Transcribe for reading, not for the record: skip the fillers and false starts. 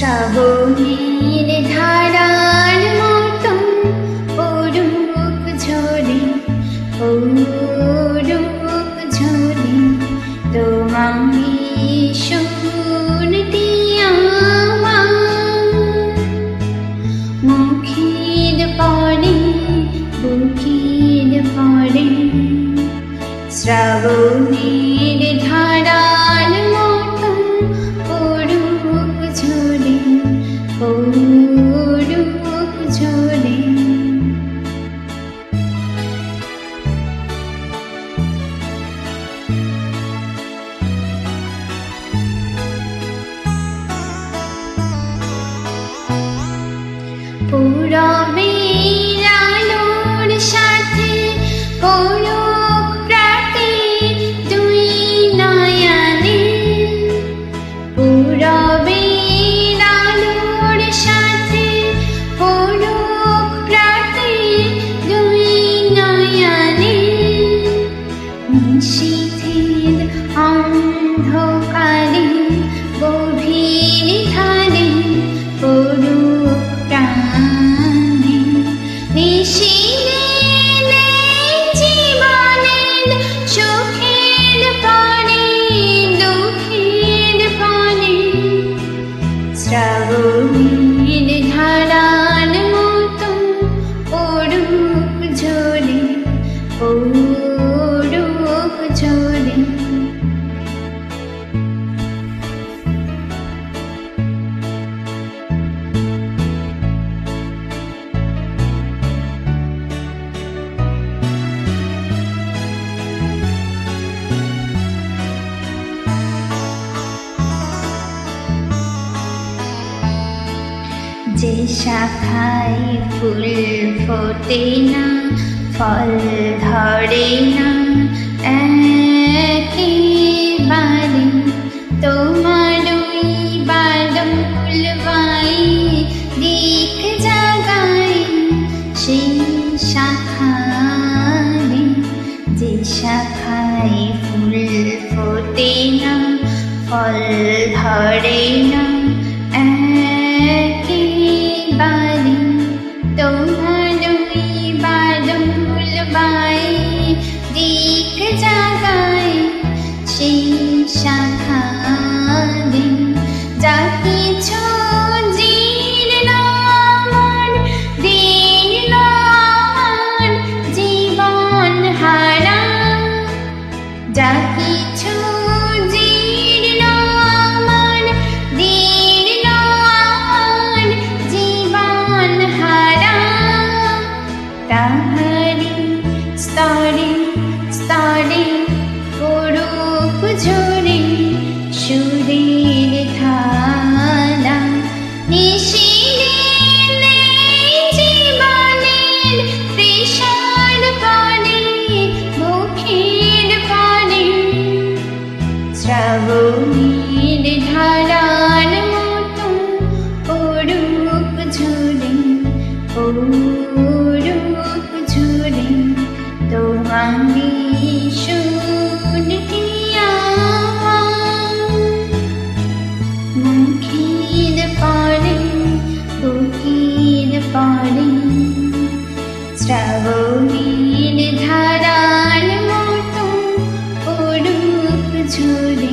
শ্রাবণের ধারার মতো অরূপ ঝরে তোমাকে শুনতে আমার মুখের পরে বুকের পরে শ্রাবণের ধারার মতো অরূপ ঝরে পূরবের আলোর সাথে পলক প্রাতে দুই নয়নে পূরবের আলোর সাথে পলক প্রাতে দুই নয়নে নিশীথের অন্ধকারে গভীর ধারে অরূপ প্রাণে নিশীথে জীবনের সুখের পরে দুঃখের পরে শ্রাবণের ধারার মতো অরূপ ঝরে যে শাখায় ফুল ফোটে না ফল ধরে না একেবারে তোমারই বাদল বাই দিক জাগায় সেই শাখায় যে শাখায় ফুল ফোটে না ফল ধরে না একেবারে তোমারই বাদল বাই দিক জাগায় সেই শাখায় যা কিছু জীর্ণ আমার দীর্ণ আমার জীবন হারা যা কিছু জীর্ণ আমার দীর্ণ আমার জীবন হারা তাহারি স্তরে স্তরে অরূপ ঝরে সুরের ধারা নিশীথে জীবনের তৃষার পরে মুখের পরে শ্রাবণের ধারার মতো অরূপ ঝরে তোমাকে শুনতে আমার মুখের পরে বুকের পরে শ্রাবণের ধারার মতো অরূপ ঝরে